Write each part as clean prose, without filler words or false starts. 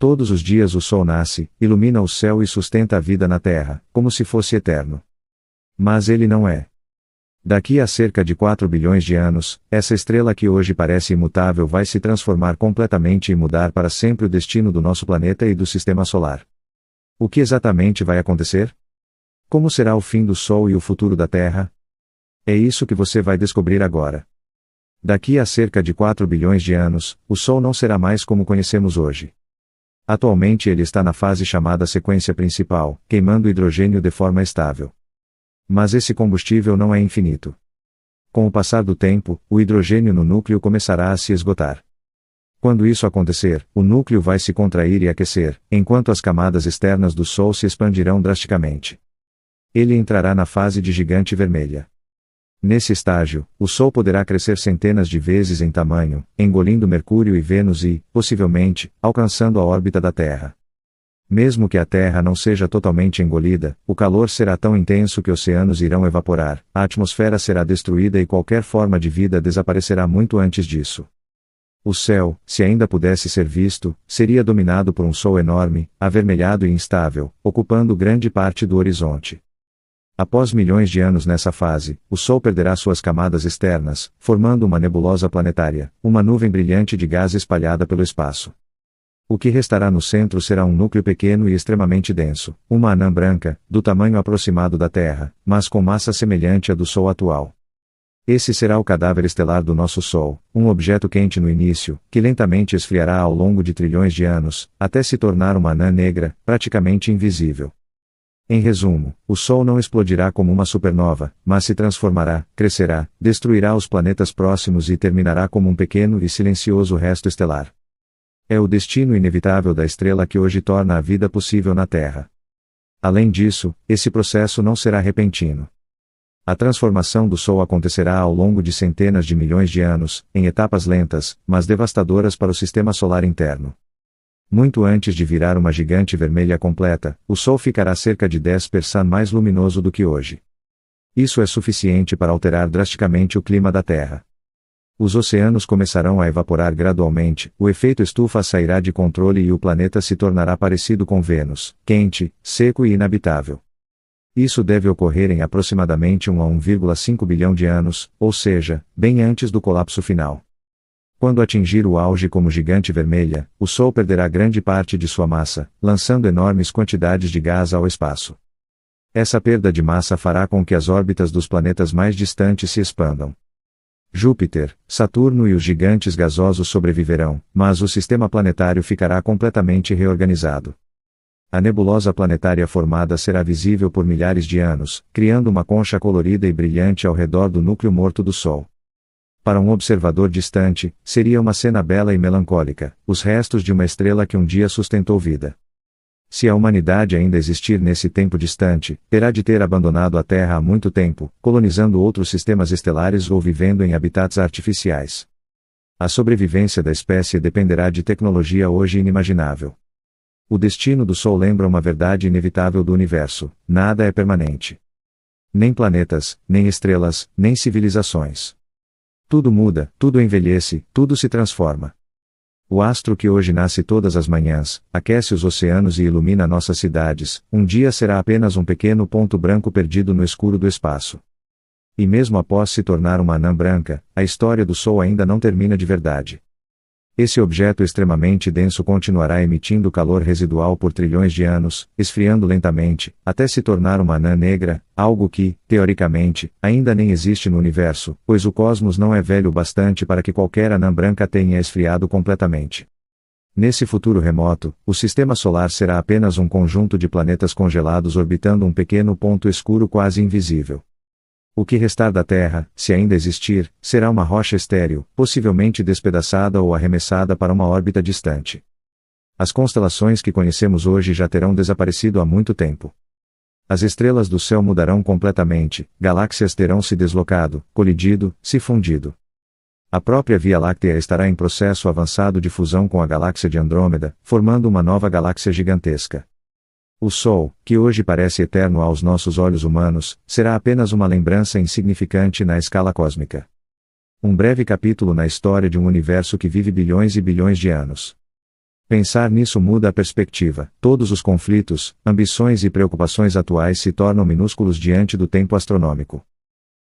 Todos os dias o Sol nasce, ilumina o céu e sustenta a vida na Terra, como se fosse eterno. Mas ele não é. Daqui a cerca de 4 bilhões de anos, essa estrela que hoje parece imutável vai se transformar completamente e mudar para sempre o destino do nosso planeta e do Sistema Solar. O que exatamente vai acontecer? Como será o fim do Sol e o futuro da Terra? É isso que você vai descobrir agora. Daqui a cerca de 4 bilhões de anos, o Sol não será mais como conhecemos hoje. Atualmente ele está na fase chamada sequência principal, queimando hidrogênio de forma estável. Mas esse combustível não é infinito. Com o passar do tempo, o hidrogênio no núcleo começará a se esgotar. Quando isso acontecer, o núcleo vai se contrair e aquecer, enquanto as camadas externas do Sol se expandirão drasticamente. Ele entrará na fase de gigante vermelha. Nesse estágio, o Sol poderá crescer centenas de vezes em tamanho, engolindo Mercúrio e Vênus e, possivelmente, alcançando a órbita da Terra. Mesmo que a Terra não seja totalmente engolida, o calor será tão intenso que oceanos irão evaporar, a atmosfera será destruída e qualquer forma de vida desaparecerá muito antes disso. O céu, se ainda pudesse ser visto, seria dominado por um Sol enorme, avermelhado e instável, ocupando grande parte do horizonte. Após milhões de anos nessa fase, o Sol perderá suas camadas externas, formando uma nebulosa planetária, uma nuvem brilhante de gás espalhada pelo espaço. O que restará no centro será um núcleo pequeno e extremamente denso, uma anã branca, do tamanho aproximado da Terra, mas com massa semelhante à do Sol atual. Esse será o cadáver estelar do nosso Sol, um objeto quente no início, que lentamente esfriará ao longo de trilhões de anos, até se tornar uma anã negra, praticamente invisível. Em resumo, o Sol não explodirá como uma supernova, mas se transformará, crescerá, destruirá os planetas próximos e terminará como um pequeno e silencioso resto estelar. É o destino inevitável da estrela que hoje torna a vida possível na Terra. Além disso, esse processo não será repentino. A transformação do Sol acontecerá ao longo de centenas de milhões de anos, em etapas lentas, mas devastadoras para o sistema solar interno. Muito antes de virar uma gigante vermelha completa, o Sol ficará cerca de 10% mais luminoso do que hoje. Isso é suficiente para alterar drasticamente o clima da Terra. Os oceanos começarão a evaporar gradualmente, o efeito estufa sairá de controle e o planeta se tornará parecido com Vênus, quente, seco e inabitável. Isso deve ocorrer em aproximadamente 1 a 1,5 bilhão de anos, ou seja, bem antes do colapso final. Quando atingir o auge como gigante vermelha, o Sol perderá grande parte de sua massa, lançando enormes quantidades de gás ao espaço. Essa perda de massa fará com que as órbitas dos planetas mais distantes se expandam. Júpiter, Saturno e os gigantes gasosos sobreviverão, mas o sistema planetário ficará completamente reorganizado. A nebulosa planetária formada será visível por milhares de anos, criando uma concha colorida e brilhante ao redor do núcleo morto do Sol. Para um observador distante, seria uma cena bela e melancólica, os restos de uma estrela que um dia sustentou vida. Se a humanidade ainda existir nesse tempo distante, terá de ter abandonado a Terra há muito tempo, colonizando outros sistemas estelares ou vivendo em habitats artificiais. A sobrevivência da espécie dependerá de tecnologia hoje inimaginável. O destino do Sol lembra uma verdade inevitável do universo: nada é permanente. Nem planetas, nem estrelas, nem civilizações. Tudo muda, tudo envelhece, tudo se transforma. O astro que hoje nasce todas as manhãs, aquece os oceanos e ilumina nossas cidades, um dia será apenas um pequeno ponto branco perdido no escuro do espaço. E mesmo após se tornar uma anã branca, a história do Sol ainda não termina de verdade. Esse objeto extremamente denso continuará emitindo calor residual por trilhões de anos, esfriando lentamente, até se tornar uma anã negra, algo que, teoricamente, ainda nem existe no universo, pois o cosmos não é velho o bastante para que qualquer anã branca tenha esfriado completamente. Nesse futuro remoto, o sistema solar será apenas um conjunto de planetas congelados orbitando um pequeno ponto escuro quase invisível. O que restar da Terra, se ainda existir, será uma rocha estéril, possivelmente despedaçada ou arremessada para uma órbita distante. As constelações que conhecemos hoje já terão desaparecido há muito tempo. As estrelas do céu mudarão completamente, galáxias terão se deslocado, colidido, se fundido. A própria Via Láctea estará em processo avançado de fusão com a galáxia de Andrômeda, formando uma nova galáxia gigantesca. O Sol, que hoje parece eterno aos nossos olhos humanos, será apenas uma lembrança insignificante na escala cósmica. Um breve capítulo na história de um universo que vive bilhões e bilhões de anos. Pensar nisso muda a perspectiva. Todos os conflitos, ambições e preocupações atuais se tornam minúsculos diante do tempo astronômico.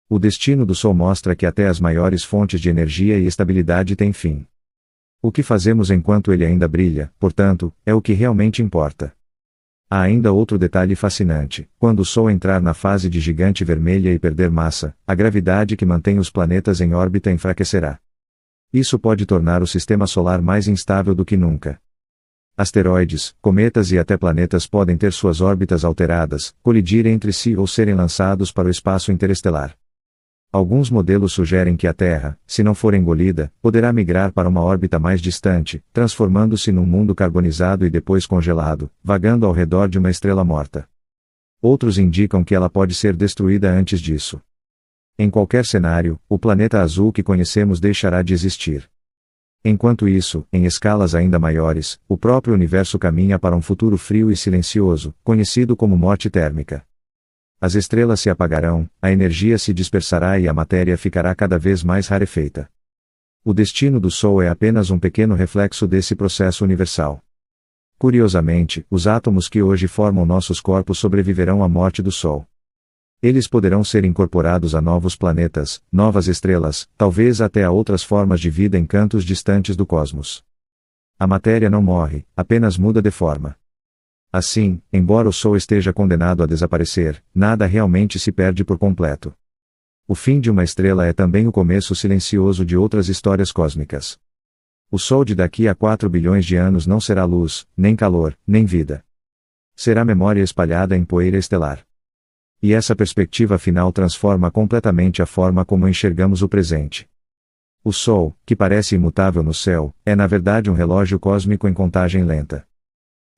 O destino do Sol mostra que até as maiores fontes de energia e estabilidade têm fim. O que fazemos enquanto ele ainda brilha, portanto, é o que realmente importa. Há ainda outro detalhe fascinante: quando o Sol entrar na fase de gigante vermelha e perder massa, a gravidade que mantém os planetas em órbita enfraquecerá. Isso pode tornar o sistema solar mais instável do que nunca. Asteroides, cometas e até planetas podem ter suas órbitas alteradas, colidir entre si ou serem lançados para o espaço interestelar. Alguns modelos sugerem que a Terra, se não for engolida, poderá migrar para uma órbita mais distante, transformando-se num mundo carbonizado e depois congelado, vagando ao redor de uma estrela morta. Outros indicam que ela pode ser destruída antes disso. Em qualquer cenário, o planeta azul que conhecemos deixará de existir. Enquanto isso, em escalas ainda maiores, o próprio universo caminha para um futuro frio e silencioso, conhecido como morte térmica. As estrelas se apagarão, a energia se dispersará e a matéria ficará cada vez mais rarefeita. O destino do Sol é apenas um pequeno reflexo desse processo universal. Curiosamente, os átomos que hoje formam nossos corpos sobreviverão à morte do Sol. Eles poderão ser incorporados a novos planetas, novas estrelas, talvez até a outras formas de vida em cantos distantes do cosmos. A matéria não morre, apenas muda de forma. Assim, embora o Sol esteja condenado a desaparecer, nada realmente se perde por completo. O fim de uma estrela é também o começo silencioso de outras histórias cósmicas. O Sol de daqui a 4 bilhões de anos não será luz, nem calor, nem vida. Será memória espalhada em poeira estelar. E essa perspectiva final transforma completamente a forma como enxergamos o presente. O Sol, que parece imutável no céu, é na verdade um relógio cósmico em contagem lenta.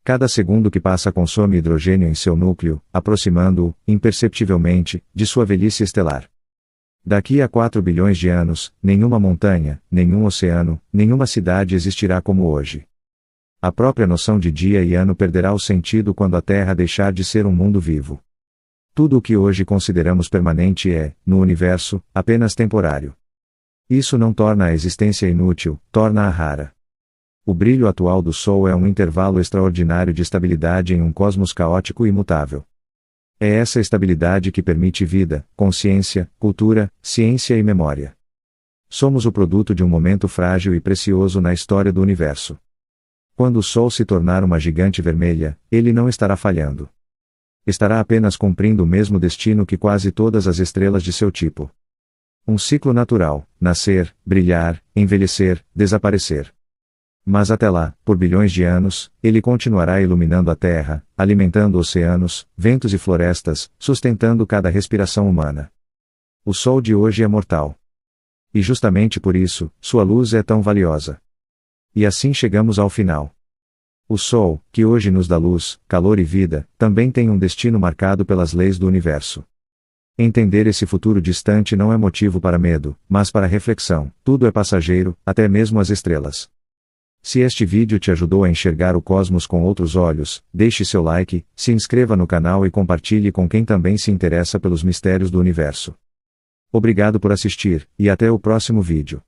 Cada segundo que passa consome hidrogênio em seu núcleo, aproximando-o, imperceptivelmente, de sua velhice estelar. Daqui a 4 bilhões de anos, nenhuma montanha, nenhum oceano, nenhuma cidade existirá como hoje. A própria noção de dia e ano perderá o sentido quando a Terra deixar de ser um mundo vivo. Tudo o que hoje consideramos permanente é, no universo, apenas temporário. Isso não torna a existência inútil, torna-a rara. O brilho atual do Sol é um intervalo extraordinário de estabilidade em um cosmos caótico e imutável. É essa estabilidade que permite vida, consciência, cultura, ciência e memória. Somos o produto de um momento frágil e precioso na história do universo. Quando o Sol se tornar uma gigante vermelha, ele não estará falhando. Estará apenas cumprindo o mesmo destino que quase todas as estrelas de seu tipo. Um ciclo natural: nascer, brilhar, envelhecer, desaparecer. Mas até lá, por bilhões de anos, ele continuará iluminando a Terra, alimentando oceanos, ventos e florestas, sustentando cada respiração humana. O Sol de hoje é mortal. E justamente por isso, sua luz é tão valiosa. E assim chegamos ao final. O Sol, que hoje nos dá luz, calor e vida, também tem um destino marcado pelas leis do universo. Entender esse futuro distante não é motivo para medo, mas para reflexão. Tudo é passageiro, até mesmo as estrelas. Se este vídeo te ajudou a enxergar o cosmos com outros olhos, deixe seu like, se inscreva no canal e compartilhe com quem também se interessa pelos mistérios do universo. Obrigado por assistir, e até o próximo vídeo.